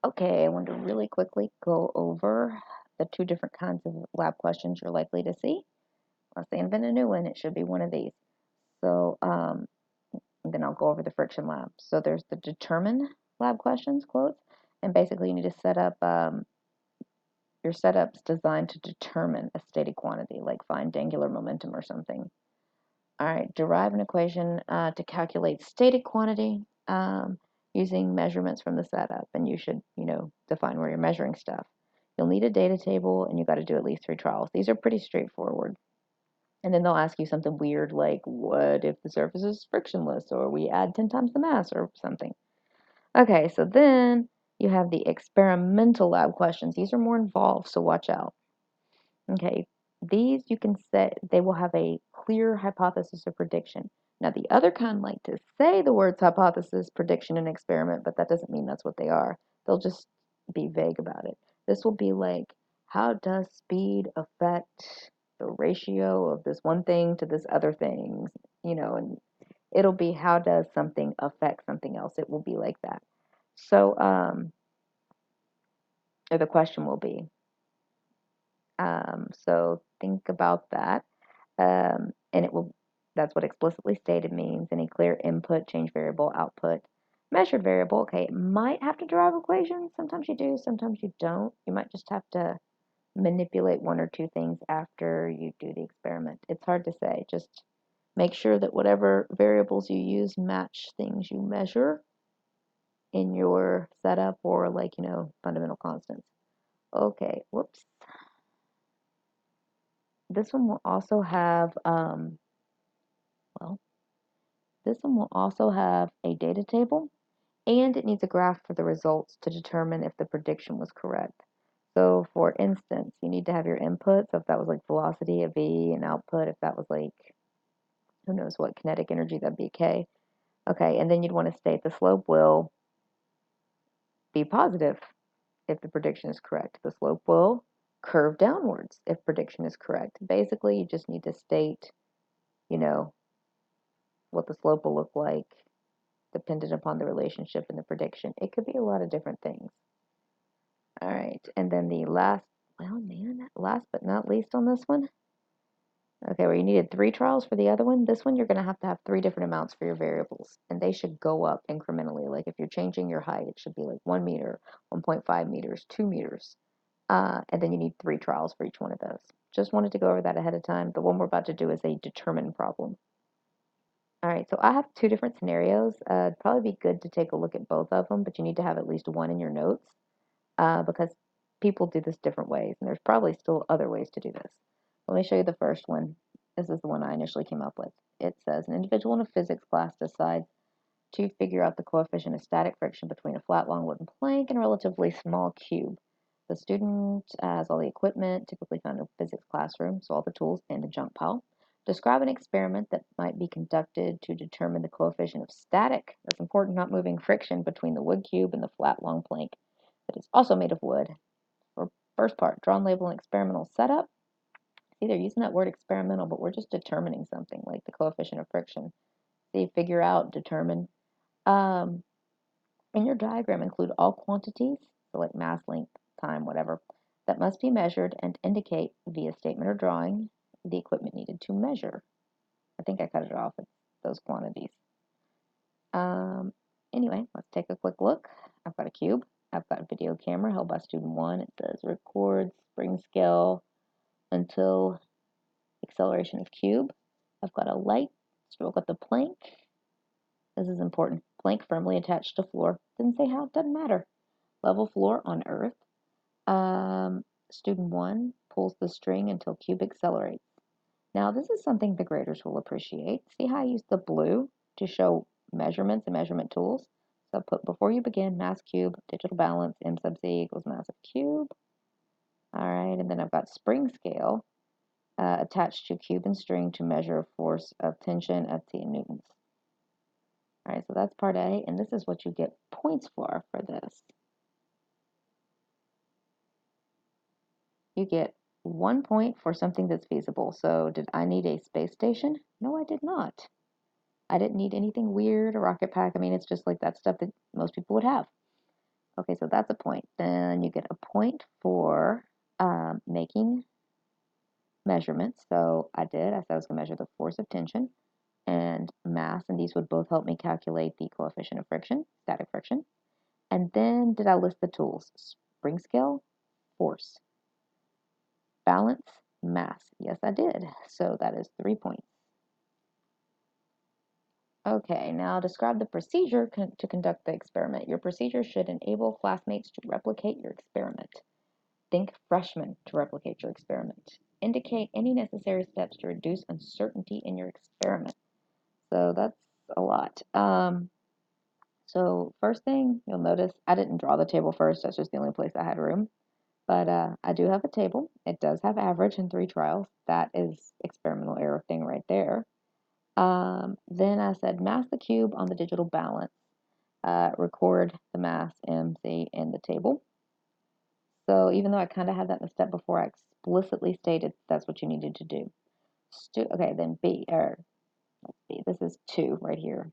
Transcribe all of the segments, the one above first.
Okay, I want to really quickly go over the two different kinds of lab questions you're likely to see. Unless they invent a new one, it should be one of these. So, and then I'll go over the friction lab. So there's the determine lab questions, quotes, and basically you need to set up your setup's designed to determine a stated quantity, like find angular momentum or something. All right, derive an equation to calculate stated quantity using measurements from the setup, and you should, define where you're measuring stuff. You'll need a data table, and you got to do at least 3 trials. These are pretty straightforward. And then they'll ask you something weird like, what if the surface is frictionless, or we add 10 times the mass, or something. Okay, so then you have the experimental lab questions. These are more involved, so watch out. Okay, these you can say they will have a clear hypothesis or prediction. Now, the other kind like to say the words hypothesis, prediction, and experiment, but that doesn't mean that's what they are. They'll just be vague about it. This will be like, how does speed affect the ratio of this one thing to this other thing? And it'll be how does something affect something else? It will be like that. So, or the question will be, so think about that. And that's what explicitly stated means. Any clear input, change variable, output, measured variable. Okay, it might have to derive equations. Sometimes you do, sometimes you don't. You might just have to manipulate one or two things after you do the experiment. It's hard to say. Just make sure that whatever variables you use match things you measure in your setup or like, fundamental constants. Okay, whoops. This one will also have, well, this one will also have a data table and it needs a graph for the results to determine if the prediction was correct. So for instance, you need to have your input. So if that was like velocity, a V, and output, if that was like, who knows what, kinetic energy, that'd be K. Okay, and then you'd want to state the slope will be positive if the prediction is correct. The slope will curve downwards if prediction is correct. Basically, you just need to state, you know, what the slope will look like dependent upon the relationship and the prediction. It could be a lot of different things. All right, and then the last but not least on this one. Okay, where you needed 3 trials for the other one, this one you're going to have 3 different amounts for your variables, and they should go up incrementally. Like if you're changing your height, it should be like 1 meter, 1.5 meters, 2 meters. And then you need 3 trials for each one of those. Just wanted to go over that ahead of time. The one we're about to do is a determine problem. All right, so I have 2 different scenarios. It'd probably be good to take a look at both of them, but you need to have at least one in your notes because people do this different ways, and there's probably still other ways to do this. Let me show you the first one. This is the one I initially came up with. It says an individual in a physics class decides to figure out the coefficient of static friction between a flat long wooden plank and a relatively small cube. The student has all the equipment typically found in a physics classroom, so all the tools and a junk pile. Describe an experiment that might be conducted to determine the coefficient of static, that's important, not moving friction between the wood cube and the flat long plank that is also made of wood. For first part, draw and label an experimental setup. See, they're using that word experimental, but we're just determining something like the coefficient of friction. See, figure out, determine. Um, in your diagram, include all quantities, so like mass, length, time, whatever, that must be measured and indicate via statement or drawing the equipment needed to measure. I think I cut it off at those quantities. Um, anyway, let's take a quick look. I've got a cube. I've got a video camera held by student 1. It says record spring scale until acceleration of cube. I've got a light. Stroke at the plank. This is important. Plank firmly attached to floor. Didn't say how, doesn't matter. Level floor on earth. Student 1 pulls the string until cube accelerates. Now, this is something the graders will appreciate. See how I used the blue to show measurements and measurement tools? So put before you begin, mass cube, digital balance, m sub c equals mass of cube. All right, and then I've got spring scale attached to cube and string to measure force of tension at T in newtons. All right, so that's part A, and this is what you get points for this. You get 1 point for something that's feasible. So did I need a space station? No, I did not. I didn't need anything weird, a rocket pack. I mean, it's just like that stuff that most people would have. Okay, so that's a point. Then you get a point for making measurements. So I said I was going to measure the force of tension and mass, and these would both help me calculate the coefficient of friction, static friction. And then did I list the tools? Spring scale, force, balance, mass. Yes, I did. So that is 3 points. Okay, now describe the procedure to conduct the experiment. Your procedure should enable classmates to replicate your experiment. Think freshman to replicate your experiment. Indicate any necessary steps to reduce uncertainty in your experiment. So that's a lot. So first thing you'll notice, I didn't draw the table first. That's just the only place I had room. But I do have a table. It does have average in 3 trials. That is experimental error thing right there. Then I said mass the cube on the digital balance. Record the mass MC in the table. So even though I kind of had that in the step before, I explicitly stated that's what you needed to do. Okay, then B, or B, this is 2 right here.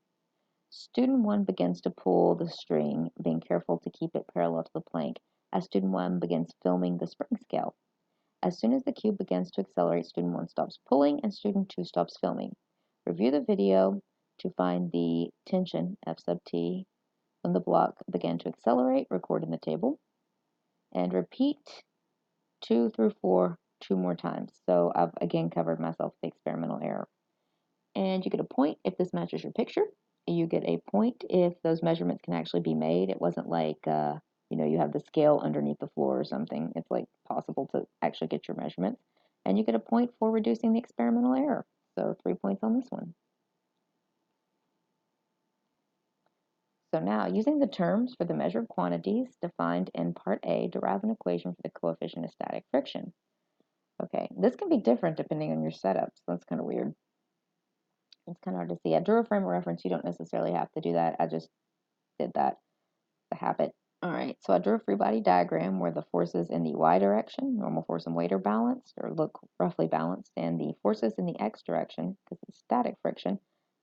Student 1 begins to pull the string, being careful to keep it parallel to the plank, as student 1 begins filming the spring scale. As soon as the cube begins to accelerate, student 1 stops pulling and student 2 stops filming. Review the video to find the tension, F sub t, when the block began to accelerate, record in the table, and repeat 2 through 4 2 more times. So I've again covered myself with the experimental error. And you get a point if this matches your picture. You get a point if those measurements can actually be made. It wasn't like, you have the scale underneath the floor or something. It's like possible to actually get your measurements. And you get a point for reducing the experimental error. So 3 points on this one. So now, using the terms for the measured quantities defined in Part A, derive an equation for the coefficient of static friction. Okay, this can be different depending on your setup, so that's kind of weird. It's kind of hard to see. I drew a frame of reference. You don't necessarily have to do that. I just did that. The habit. All right, so I drew a free body diagram where the forces in the y direction, normal force and weight, are balanced or look roughly balanced, and the forces in the x direction, because it's static friction,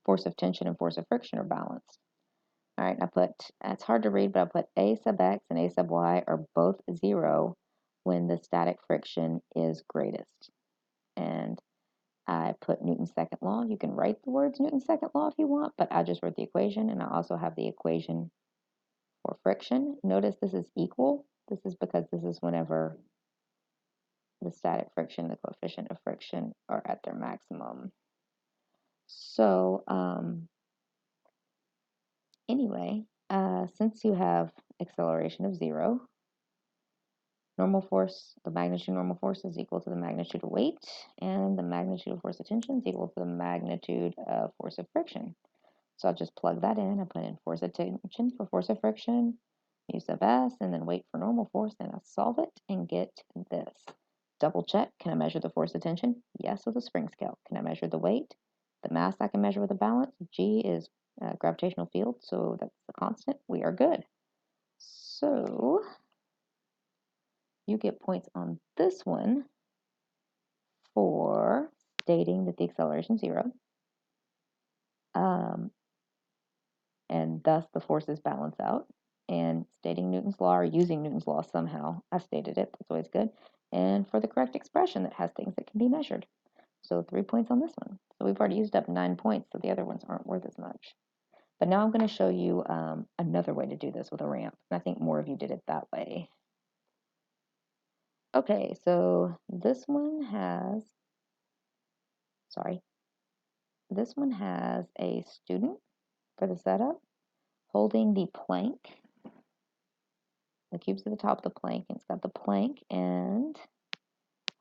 force of tension and force of friction are balanced. All right, it's hard to read, but I put A sub x and A sub y are both 0 when the static friction is greatest. And I put Newton's second law. You can write the words Newton's second law if you want, but I just wrote the equation, and I also have the equation for friction. Notice this is equal. This is because this is whenever the static friction, the coefficient of friction are at their maximum. So anyway, since you have acceleration of 0, normal force, the magnitude of normal force is equal to the magnitude of weight, and the magnitude of force of tension is equal to the magnitude of force of friction. So I'll just plug that in. I put in force of tension for force of friction, mu sub s, and then weight for normal force, and I solve it and get this. Double check, can I measure the force of tension? Yes, with a spring scale. Can I measure the weight? The mass I can measure with a balance. G is gravitational field, so that's the constant. We are good. So you get points on this one for stating that the acceleration is 0. And thus the forces balance out. And stating Newton's law or using Newton's law somehow, I stated it, that's always good. And for the correct expression that has things that can be measured. So 3 points on this one. So we've already used up 9 points, so the other ones aren't worth as much. But now I'm going to show you another way to do this with a ramp. And I think more of you did it that way. Okay, so this one has a student for the setup holding the plank. The cube's at the top of the plank, and it's got the plank, and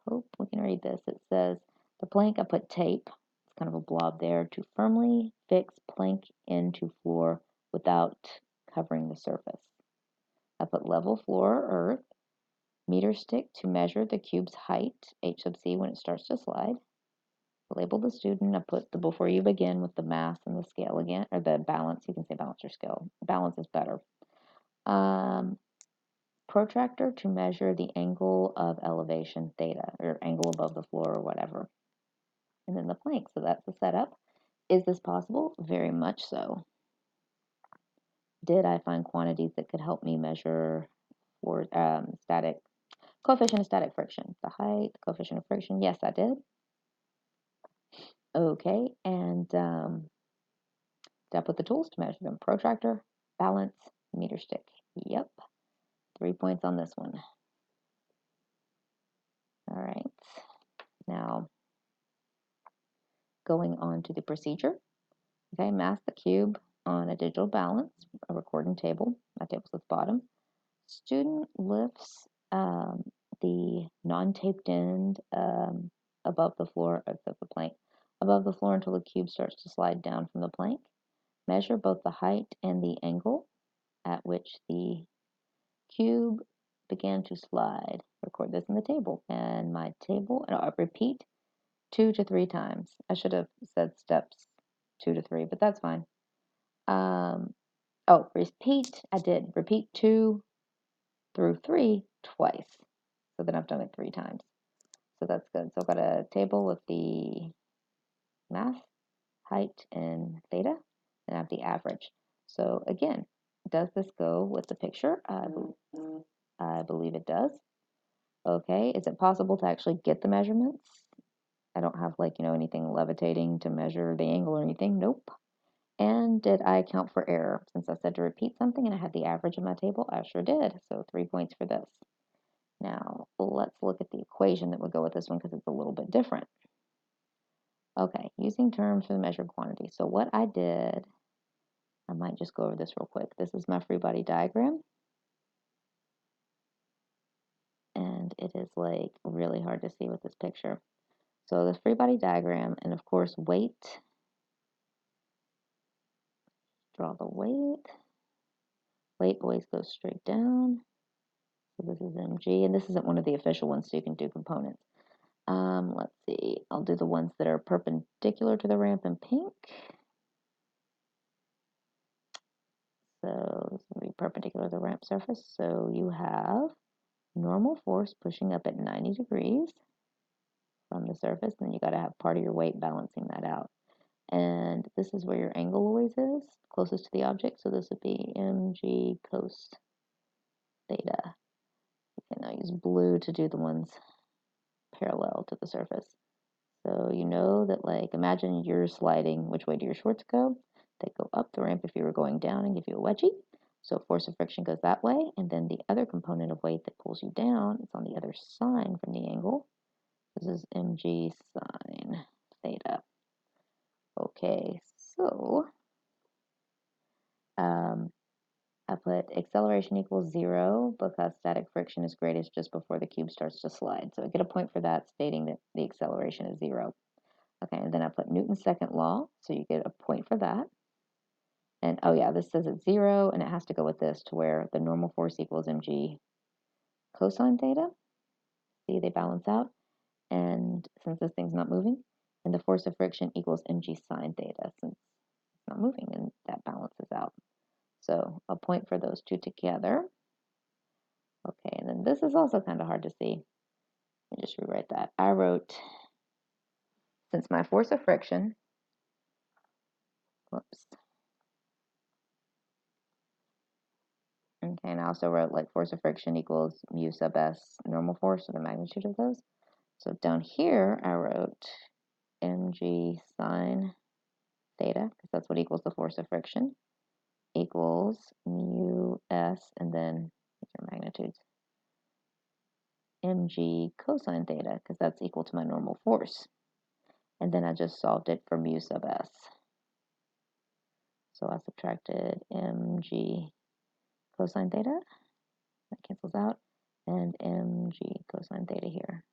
hope we can read this. It says, the plank, I put tape, it's kind of a blob there, to firmly fix plank into floor without covering the surface. I put level floor or earth, meter stick to measure the cube's height, h sub c, when it starts to slide. Label the student. I put the before you begin with the mass and the scale again, or the balance. You can say balance or scale. Balance is better. Protractor to measure the angle of elevation theta, or angle above the floor or whatever. And then the plank. So that's the setup. Is this possible? Very much so. did I find quantities that could help me measure for static coefficient of static friction? The height, the coefficient of friction. Yes, I did. Okay, and did I put the tools to measure them? Protractor, balance, meter stick. Yep, 3 points on this one. All right, now going on to the procedure. Okay, mask the cube on a digital balance, a recording table. My table's at the bottom. Student lifts the non-taped end above the floor of the plank, above the floor until the cube starts to slide down from the plank. Measure both the height and the angle at which the cube began to slide. Record this in the table. And my table, and I'll repeat 2 to 3 times. I should have said steps 2 to 3, but that's fine. Oh, repeat, I did. Repeat 2 through 3 twice. So then I've done it 3 times. So that's good. So I've got a table with the mass, height, and theta, and I have the average. So again, does this go with the picture? I believe it does. Okay, is it possible to actually get the measurements? I don't have like, anything levitating to measure the angle or anything. Nope. And did I account for error? Since I said to repeat something and I had the average in my table, I sure did. So 3 points for this. Now, let's look at the equation that would go with this one because it's a little bit different. Okay, using terms for the measured quantity. So what I did, I might just go over this real quick. This is my free body diagram. And it is like really hard to see with this picture. So the free body diagram, and of course weight, draw the weight. Weight always goes straight down. So this is mg, and this isn't one of the official ones, so you can do components. Let's see, I'll do the ones that are perpendicular to the ramp in pink. So this is going to be perpendicular to the ramp surface. So you have normal force pushing up at 90 degrees from the surface, and then you got to have part of your weight balancing that out. And this is where your angle always is, closest to the object. So this would be mg cos theta. And I'll use blue to do the ones parallel to the surface. So you know that, like, imagine you're sliding, which way do your shorts go? They go up the ramp if you were going down and give you a wedgie. So force of friction goes that way, and then the other component of weight that pulls you down is on the other side from the angle. This is mg sine theta. Okay, so I put acceleration equals 0 because static friction is greatest just before the cube starts to slide. So I get a point for that, stating that the acceleration is 0. Okay, and then I put Newton's second law, so you get a point for that. And oh yeah, this says it's 0, and it has to go with this to where the normal force equals mg cosine theta. See, they balance out. And since this thing's not moving, and the force of friction equals mg sine theta, since it's not moving, and that balances out. So a point for those two together. Okay, and then this is also kind of hard to see. Let me just rewrite that. I wrote, since my force of friction, whoops. Okay, and I also wrote like force of friction equals mu sub s normal force, or the magnitude of those. So down here, I wrote mg sine theta, because that's what equals the force of friction, equals mu s, and then your magnitudes, mg cosine theta, because that's equal to my normal force. And then I just solved it for mu sub s. So I subtracted mg cosine theta, that cancels out, and mg cosine theta here.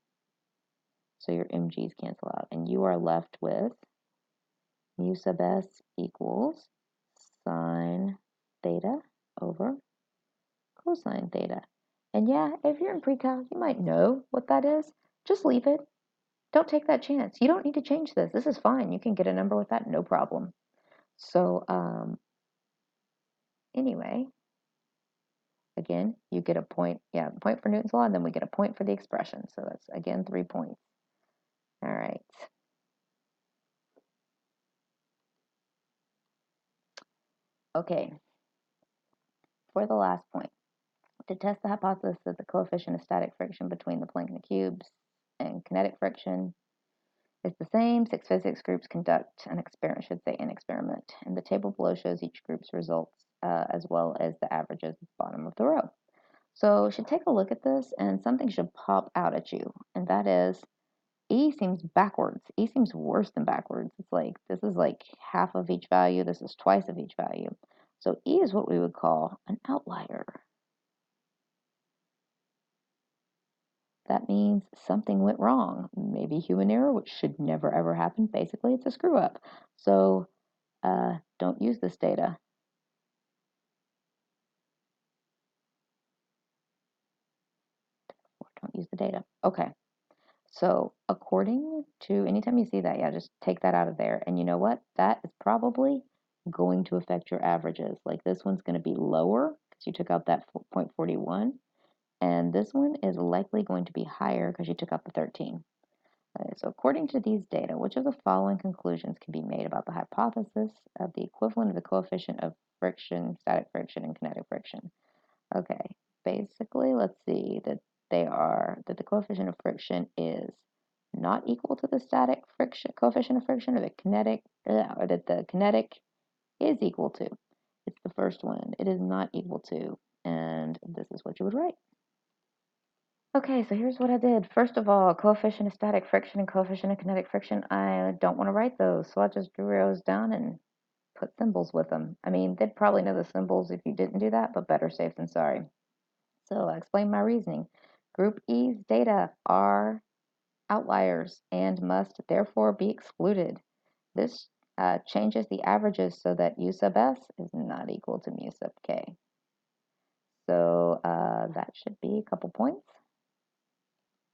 So your mg's cancel out, and you are left with mu sub s equals sine theta over cosine theta. And yeah, if you're in pre-calc, you might know what that is. Just leave it. Don't take that chance. You don't need to change this. This is fine. You can get a number with that, no problem. So anyway, again, you get a point. Yeah, a point for Newton's law, and then we get a point for the expression. So that's, again, 3 points. All right. Okay. for the last point, to test the hypothesis that the coefficient of static friction between the plank and the cubes and kinetic friction is the same, 6 physics groups conduct an experiment, should say an experiment, and the table below shows each group's results as well as the averages at the bottom of the row. So you should take a look at this and something should pop out at you, and that is E seems backwards. E seems worse than backwards. It's like this is like half of each value, this is twice of each value. So E is what we would call an outlier. That means something went wrong. Maybe human error, which should never ever happen. Basically, it's a screw up. So don't use this data. Don't use the data. Okay. So according to, anytime you see that, yeah, just take that out of there. And you know what? That is probably going to affect your averages. Like this one's going to be lower because you took out that 0.41. And this one is likely going to be higher because you took out the 13. So according to these data, which of the following conclusions can be made about the hypothesis of the equivalent of the coefficient of friction, static friction, and kinetic friction? Okay, basically, let's see that that the coefficient of friction is not equal to the static friction coefficient of friction, or the kinetic, or that the kinetic is equal to. It's the first one. It is not equal to, and this is what you would write. Okay, so here's what I did. First of all, coefficient of static friction and coefficient of kinetic friction, I don't want to write those, so I just drew those down and put symbols with them. I mean, they'd probably know the symbols if you didn't do that, but better safe than sorry. So I explained my reasoning. Group E's data are outliers and must therefore be excluded. This changes the averages so that U sub S is not equal to mu sub K. So that should be a couple points.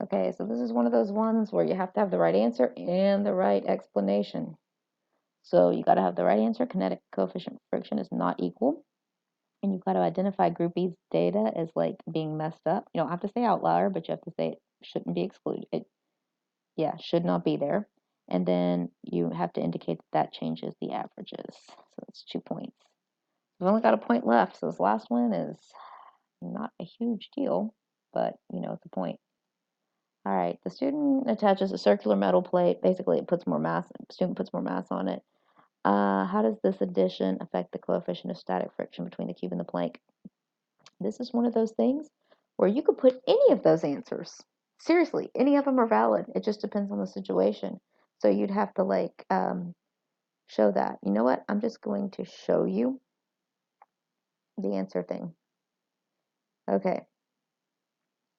Okay, so this is one of those ones where you have to have the right answer and the right explanation. So you got to have the right answer. Kinetic coefficient of friction is not equal. And you've got to identify group B's data as like being messed up. You don't have to say outlier, but you have to say it shouldn't be excluded. Yeah, should not be there. And then you have to indicate that that changes the averages. So that's 2 points. We've only got a point left, so this last one is not a huge deal, but you know, it's a point. All right, the student attaches a circular metal plate. Basically, it puts more mass, the student puts more mass on it. How does this addition affect the coefficient of static friction between the cube and the plank? This is one of those things where you could put any of those answers. Seriously, any of them are valid. It just depends on the situation. So you'd have to like show that. You know what? I'm just going to show you the answer thing. Okay.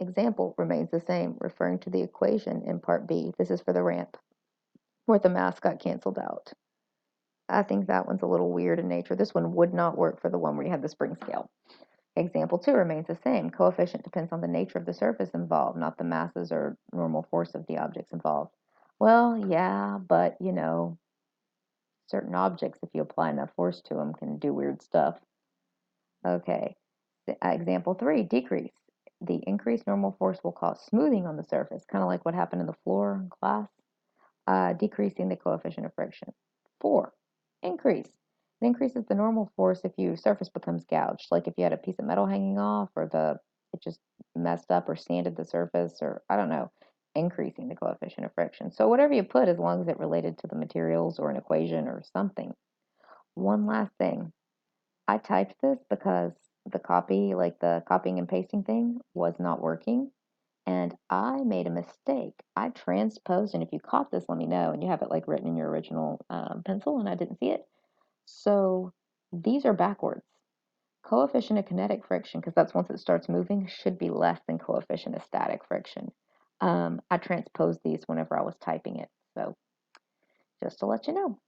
Example remains the same, referring to the equation in part B. This is for the ramp, where the mass got canceled out. I think that one's a little weird in nature. This one would not work for the one where you had the spring scale. Example 2 remains the same. Coefficient depends on the nature of the surface involved, not the masses or normal force of the objects involved. Well, yeah, but you know, certain objects, if you apply enough force to them, can do weird stuff. Okay. Example 3, decrease. The increased normal force will cause smoothing on the surface, kind of like what happened in the floor in class, decreasing the coefficient of friction. 4, increase. It increases the normal force if your surface becomes gouged, like if you had a piece of metal hanging off, or it just messed up or sanded the surface, or I don't know, increasing the coefficient of friction. So whatever you put, as long as it related to the materials or an equation or something. One last thing. I typed this because the copy, like the copying and pasting thing, was not working. And I made a mistake. I transposed, and if you caught this, let me know. And you have it like written in your original pencil, and I didn't see it. So these are backwards. Coefficient of kinetic friction, because that's once it starts moving, should be less than coefficient of static friction. I transposed these whenever I was typing it. So just to let you know.